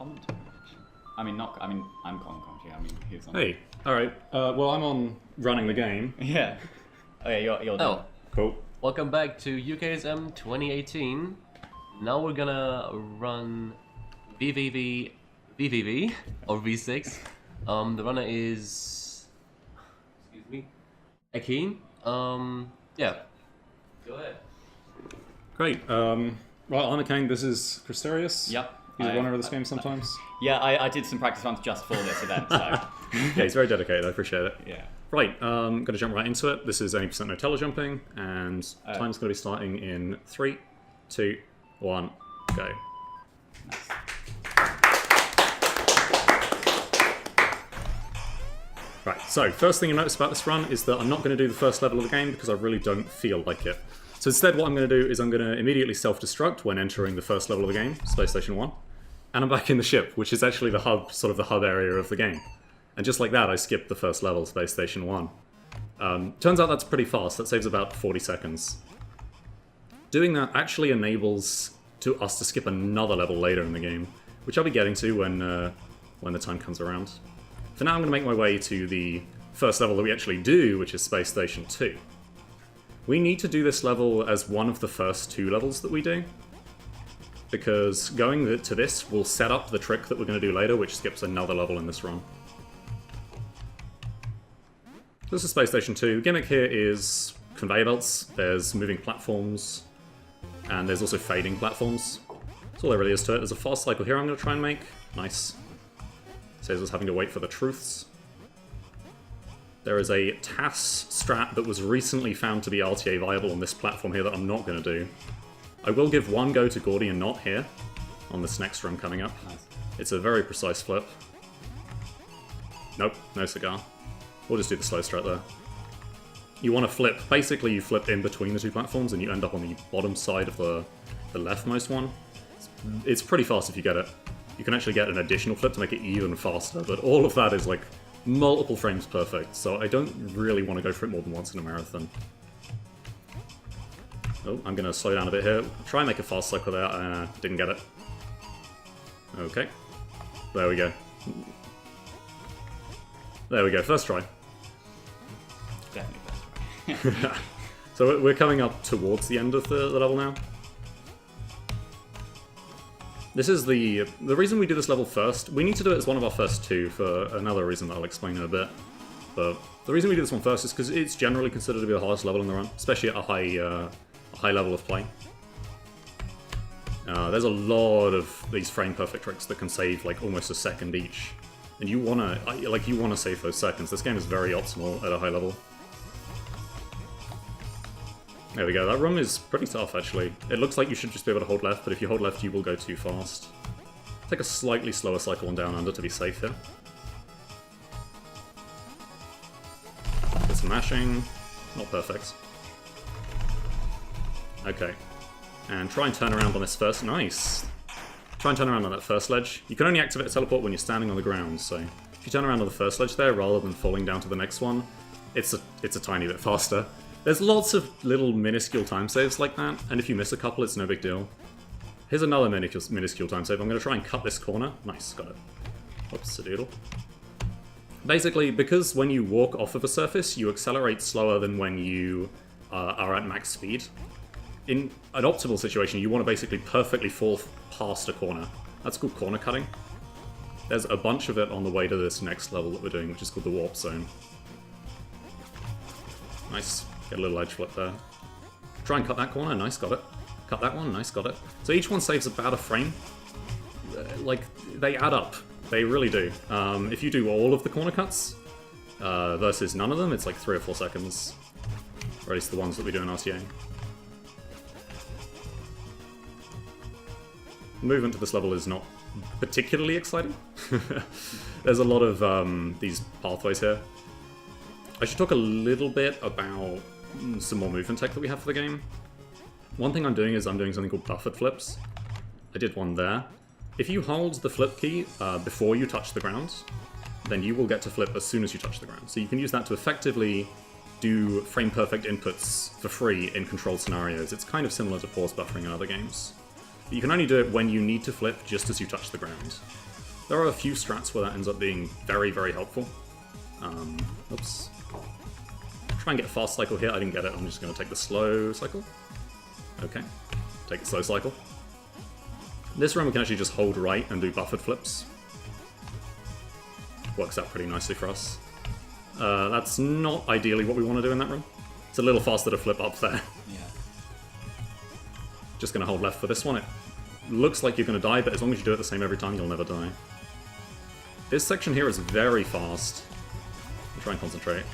commentary. I mean, not. I mean, I'm on commentary. I mean, he's on. Hey, all right. Well, I'm on running the game. Yeah. Oh yeah, you're. Oh, Cool. welcome back to UKSM 2018. Now we're gonna run VVVVV or V6. The runner is, excuse me, Echaen. Yeah. Go ahead. Great. Well, I'm Echaen. This is Christerius. Yep. He's a runner of this game sometimes. Yeah, I did some practice runs just for this event, so. Yeah, he's very dedicated. I appreciate it. Yeah. Right, going to jump right into it. This is 80% no telejumping, and time's going to be starting in 3, 2, 1, go. Nice. Right, so first thing you notice about this run is that I'm not going to do the first level of the game because I really don't feel like it. So instead what I'm going to do is I'm going to immediately self-destruct when entering the first level of the game, Space Station 1, and I'm back in the ship, which is actually the hub, sort of the hub area of the game. And just like that, I skipped the first level, Space Station 1. Turns out that's pretty fast, that saves about 40 seconds. Doing that actually enables us to skip another level later in the game, which I'll be getting to when the time comes around. For now, I'm going to make my way to the first level that we actually do, which is Space Station 2. We need to do this level as one of the first 2 levels that we do, because going to this will set up the trick that we're going to do later, which skips another level in this run. This is Space Station 2. The gimmick here is conveyor belts, there's moving platforms, and there's also fading platforms. That's all there really is to it. There's a fast cycle here I'm going to try and make. Nice. Saves us having to wait for the truths. There is a TAS strat that was recently found to be RTA viable on this platform here that I'm not going to do. I will give one go to Gordian Knot here, on this next run coming up. Nice. It's a very precise flip. Nope, no cigar. We'll just do the slow strat there. You want to flip, basically you flip in between the 2 platforms and you end up on the bottom side of the leftmost one. It's pretty fast if you get it. You can actually get an additional flip to make it even faster, but all of that is like multiple frames perfect, so I don't really want to go for it more than once in a marathon. Oh, I'm going to slow down a bit here. Try and make a fast cycle there. Didn't get it. Okay. There we go. There we go, first try. Definitely best way. So we're coming up towards the end of the level now. This is the reason we do this level first. We need to do it as one of our first 2 for another reason that I'll explain in a bit. But the reason we do this one first is because it's generally considered to be the hardest level in the run, especially at a high level of play. There's a lot of these frame perfect tricks that can save like almost a second each. And you wanna save those seconds. This game is very optimal at a high level. There we go, that run is pretty tough actually. It looks like you should just be able to hold left, but if you hold left you will go too fast. Take a slightly slower cycle on down under to be safe here. Get some mashing, not perfect. Okay, and try and turn around on this first, nice! Try and turn around on that first ledge. You can only activate a teleport when you're standing on the ground, so if you turn around on the first ledge there rather than falling down to the next one, it's a tiny bit faster. There's lots of little minuscule time saves like that, and if you miss a couple, it's no big deal. Here's another minuscule time save. I'm going to try and cut this corner. Nice, got it. Oops, a doodle. Basically, because when you walk off of a surface, you accelerate slower than when you are at max speed. In an optimal situation, you want to basically perfectly fall past a corner. That's called corner cutting. There's a bunch of it on the way to this next level that we're doing, which is called the warp zone. Nice. Get a little edge flip there. Try and cut that corner, nice, got it. Cut that one, nice, got it. So each one saves about a frame. Like, they add up. They really do. If you do all of the corner cuts versus none of them, it's like 3 or 4 seconds. Or at least the ones that we do in RTA. Movement to this level is not particularly exciting. There's a lot of these pathways here. I should talk a little bit about some more movement tech that we have for the game. One thing I'm doing is I'm doing something called buffered flips. I did one there. If you hold the flip key before you touch the ground, then you will get to flip as soon as you touch the ground. So you can use that to effectively do frame-perfect inputs for free in controlled scenarios. It's kind of similar to pause buffering in other games. But you can only do it when you need to flip just as you touch the ground. There are a few strats where that ends up being very, very helpful. Oops. Try and get a fast cycle here. I didn't get it. I'm just going to take the slow cycle. Okay. Take the slow cycle. This run we can actually just hold right and do buffered flips. Works out pretty nicely for us. That's not ideally what we want to do in that run. It's a little faster to flip up there. Yeah. Just going to hold left for this one. It looks like you're going to die, but as long as you do it the same every time, you'll never die. This section here is very fast. I'll try and concentrate.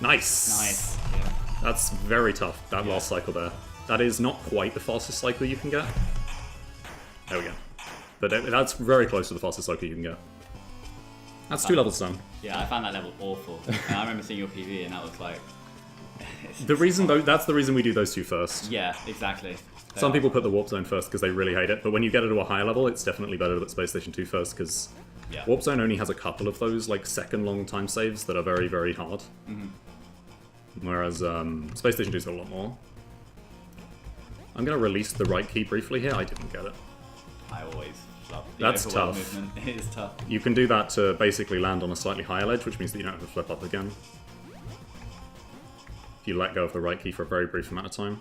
Nice! Nice. Yeah. That's very tough, that last cycle there. That is not quite the fastest cycle you can get. There we go. But that's very close to the fastest cycle you can get. That's 2 levels done. Yeah, I found that level awful. And I remember seeing your PV and that was like... That's the reason we do those 2 first. Yeah, exactly. Some people put the Warp Zone first because they really hate it, but when you get it to a higher level, it's definitely better to put Space Station 2 first because Warp Zone only has a couple of those like second-long time saves that are very, very hard. Whereas Space Station 2's got a lot more. I'm going to release the right key briefly here. I didn't get it. I always love the That's overworld tough. movement. It is tough. You can do that to basically land on a slightly higher ledge, which means that you don't have to flip up again. If you let go of the right key for a very brief amount of time.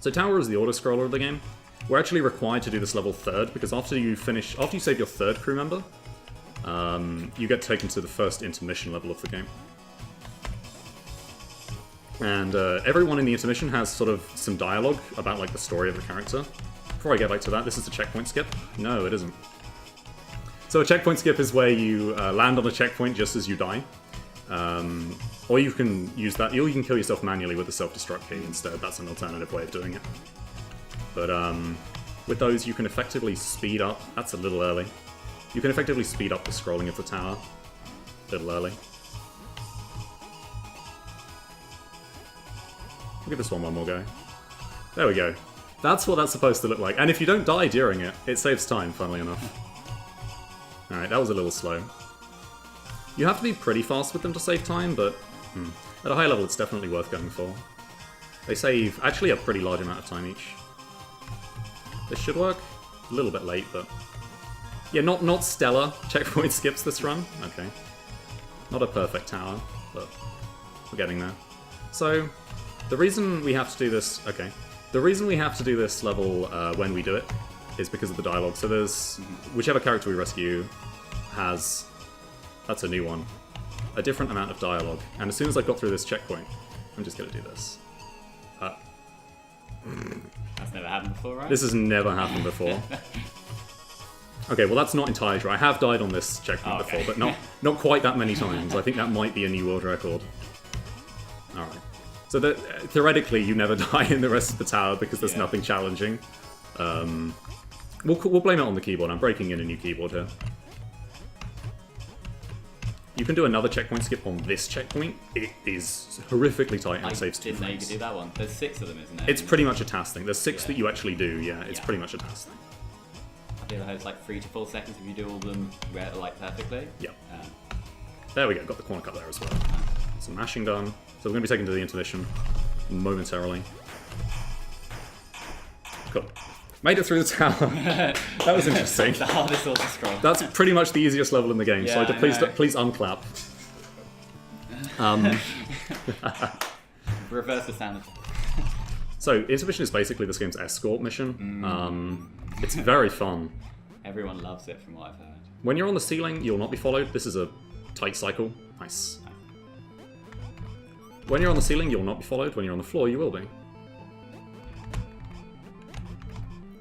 So Tower is the auto-scroller of the game. We're actually required to do this level 3rd, because after you save your 3rd crew member, you get taken to the first intermission level of the game. And everyone in the intermission has sort of some dialogue about like the story of the character. Before I get back to that, this is a checkpoint skip? No, it isn't. So a checkpoint skip is where you land on a checkpoint just as you die. Or you can use that, or you can kill yourself manually with the self-destruct key instead. That's an alternative way of doing it. But with those, you can effectively speed up. That's a little early. You can effectively speed up the scrolling of the tower. A little early. I'll give this one more go. There we go. That's what that's supposed to look like. And if you don't die during it, it saves time, funnily enough. Alright, that was a little slow. You have to be pretty fast with them to save time, but at a high level it's definitely worth going for. They save actually a pretty large amount of time each. This should work. A little bit late, but... yeah, not stellar checkpoint skips this run. Okay. Not a perfect tower, but we're getting there. So, the reason we have to do this... okay. The reason we have to do this level when we do it is because of the dialogue. So there's... whichever character we rescue has... that's a new one. A different amount of dialogue. And as soon as I've got through this checkpoint, I'm just going to do this. That's never happened before, right? This has never happened before. Okay, well that's not entirely true. I have died on this checkpoint before, but not quite that many times. I think that might be a new world record. Alright. So that theoretically you never die in the rest of the tower because there's nothing challenging. We'll blame it on the keyboard. I'm breaking in a new keyboard here. You can do another checkpoint skip on this checkpoint. It is horrifically tight and saves 2 frames. I didn't know you could do that one. There's 6 of them, isn't there? It's pretty much a task thing. There's 6 that you actually do, yeah. It's pretty much a task thing. I feel like it's like 3 to 4 seconds if you do all of them like perfectly. Yep. There we go. Got the corner cut there as well. Some mashing done. So we're going to be taken to the intermission momentarily. Cool. Made it through the tower. That was interesting. The hardest auto scroll. That's pretty much the easiest level in the game, so please unclap. Reverse the sound. So, intermission is basically this game's escort mission. It's very fun. Everyone loves it from what I've heard. When you're on the ceiling, you'll not be followed. This is a tight cycle. Nice. When you're on the ceiling, you'll not be followed. When you're on the floor, you will be.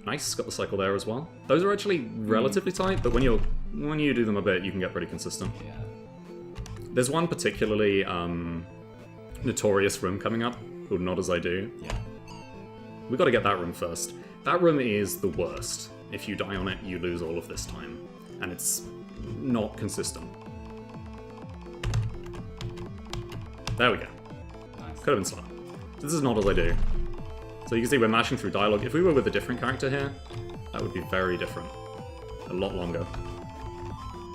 Nice, got the cycle there as well. Those are actually relatively tight, but when you do them a bit, you can get pretty consistent. Yeah. There's one particularly notorious room coming up, called Not As I Do. Yeah. We've got to get that room first. That room is the worst. If you die on it, you lose all of this time. And it's not consistent. There we go. Nice. Could have been slower. This is Not As I Do. So you can see we're mashing through dialogue. If we were with a different character here, that would be very different. A lot longer.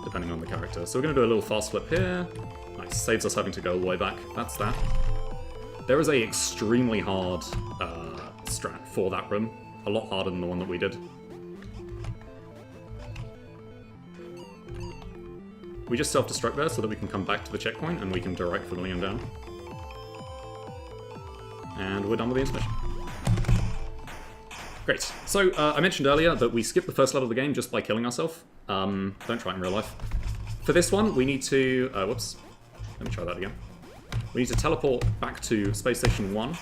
depending on the character. So we're going to do a little fast flip here. Nice, saves us having to go all the way back. That's that. There is a extremely hard strat for that room. A lot harder than the one that we did. We just self-destruct there so that we can come back to the checkpoint and we can direct the William down. And we're done with the intermission. Great. So, I mentioned earlier that we skipped the first level of the game just by killing ourselves. Don't try it in real life. For this one, we need to... whoops. Let me try that again. We need to teleport back to Space Station 1.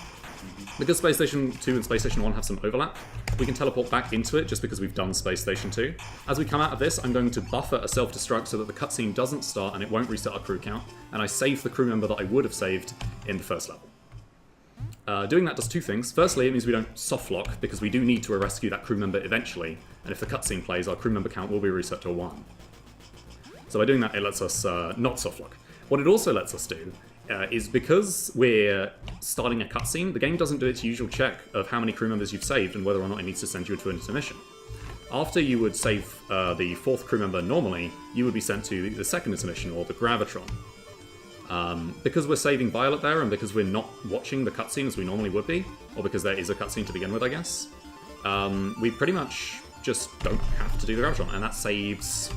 Because Space Station 2 and Space Station 1 have some overlap, we can teleport back into it just because we've done Space Station 2. As we come out of this, I'm going to buffer a self-destruct so that the cutscene doesn't start and it won't reset our crew count, and I save the crew member that I would have saved in the first level. Doing that does two things. Firstly, it means we don't soft lock, because we do need to rescue that crew member eventually, and if the cutscene plays, our crew member count will be reset to 1. So by doing that, it lets us not soft lock. What it also lets us do is because we're starting a cutscene, the game doesn't do its usual check of how many crew members you've saved and whether or not it needs to send you into an intermission. After you would save the 4th crew member normally, you would be sent to the 2nd intermission, or the Gravitron. Because we're saving Violet there, and because we're not watching the cutscene as we normally would be, or because there is a cutscene to begin with, I guess, we pretty much just don't have to do the Gravitron, and that saves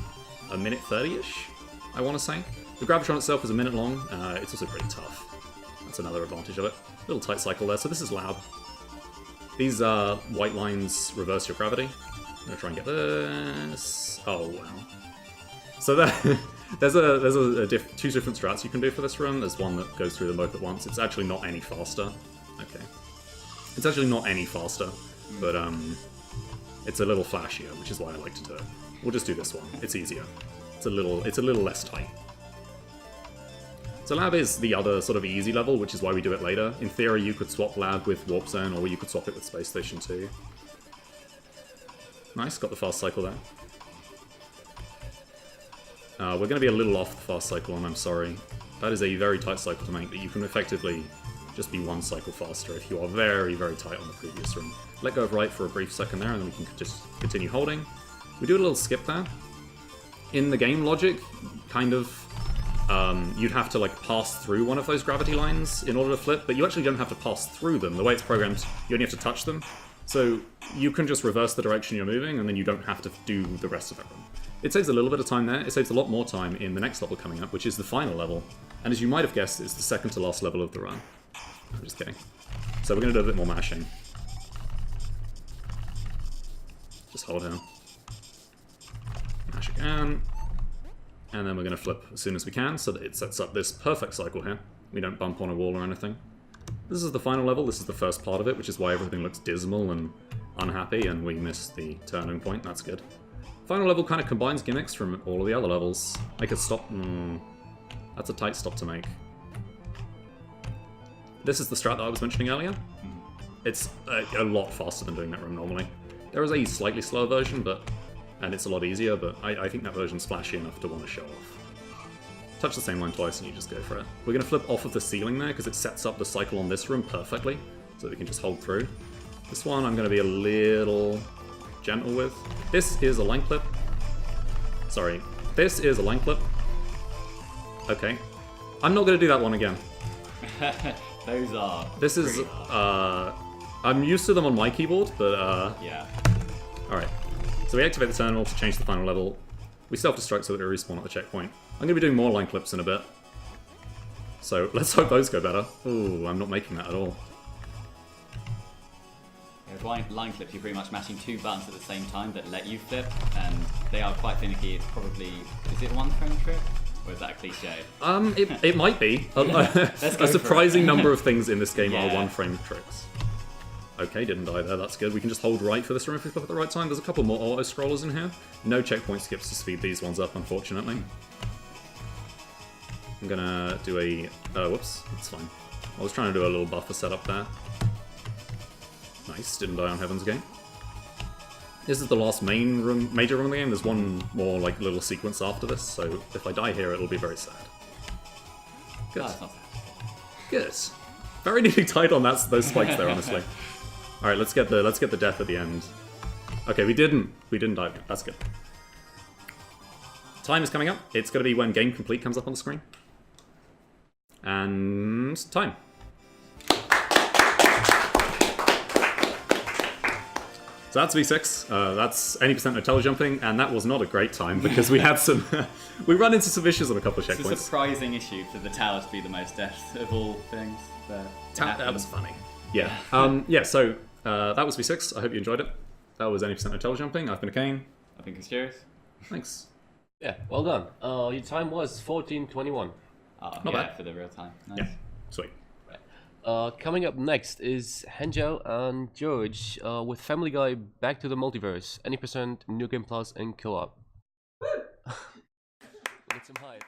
a minute 30-ish, I want to say. The Gravitron itself is a minute long, it's also pretty tough. That's another advantage of it. Little tight cycle there, so this is Lab. These white lines reverse your gravity. I'm gonna try and get this. Oh wow. So there's two different strats you can do for this run. There's one that goes through them both at once. It's actually not any faster. Okay. It's actually not any faster, but it's a little flashier, which is why I like to do it. We'll just do this one. It's easier. It's a little less tight. So Lab is the other sort of easy level, which is why we do it later. In theory, you could swap Lab with Warp Zone, or you could swap it with Space Station 2. Nice, got the fast cycle there. We're going to be a little off the fast cycle, and I'm sorry. That is a very tight cycle to make, but you can effectively just be one cycle faster if you are very, very tight on the previous run. Let go of right for a brief second there, and then we can just continue holding. We do a little skip there. In the game logic, kind of, you'd have to like pass through one of those gravity lines in order to flip, but you actually don't have to pass through them. The way it's programmed, you only have to touch them. So you can just reverse the direction you're moving, and then you don't have to do the rest of it. It saves a little bit of time there. It saves a lot more time in the next level coming up, which is the final level. And as you might have guessed, it's the second to last level of the run. I'm just kidding. So we're going to do a bit more mashing. Just hold here. Mash again. And then we're going to flip as soon as we can, so that it sets up this perfect cycle here. We don't bump on a wall or anything. This is the final level. This is the first part of it, which is why everything looks dismal and unhappy, and we miss the turning point. That's good. Final level kind of combines gimmicks from all of the other levels. Make a stop. That's a tight stop to make. This is the strat that I was mentioning earlier. It's a lot faster than doing that room normally. There is a slightly slower version, and it's a lot easier, but I think that version's flashy enough to want to show off. Touch the same line twice and you just go for it. We're going to flip off of the ceiling there because it sets up the cycle on this room perfectly, so that we can just hold through. This one I'm going to be a little gentle with. This is a line clip. Sorry, this is a line clip. Okay. I'm not going to do that one again. Those are. This is. I'm used to them on my keyboard, but. Yeah. Alright. So we activate the terminal to change the final level. We self-destruct so that we respawn at the checkpoint. I'm going to be doing more line clips in a bit. So let's hope those go better. Ooh, I'm not making that at all. With line clips, you're pretty much mashing two buttons at the same time that let you flip, and they are quite finicky. It's probably, is it one frame trick? Or is that a cliche? It might be. A surprising number of things in this game are one-frame tricks. Okay, didn't die there, that's good. We can just hold right for this room if we flip at the right time. There's a couple more auto-scrollers in here. No checkpoint skips to speed these ones up, unfortunately. I'm gonna do a... whoops, that's fine. I was trying to do a little buffer setup there. Nice, didn't die on Heaven's Gate. This is the last major room of the game. There's one more like little sequence after this, so if I die here, it'll be very sad. Good. Oh, that's not sad. Good. Very neatly tied on those spikes there, honestly. All right, let's get the death at the end. Okay, we didn't die. That's good. time is coming up. It's going to be when game complete comes up on the screen. And time. So that's V6, that's any percent of telejumping, and that was not a great time because we had some, we ran into some issues on a couple of It's checkpoints. a surprising issue for the tower to be the most death of all things. That was funny. Yeah, so that was V6, I hope you enjoyed it. That was any percent of telejumping, I've been Echaen. I've been curious. Thanks. Yeah, well done. Your time was 14:21. Not Not bad. for the real time. Nice. Yeah, sweet. Coming up next is Henjo and George with Family Guy Back to the Multiverse. Any percent, New Game Plus, and co-op. Get some hype.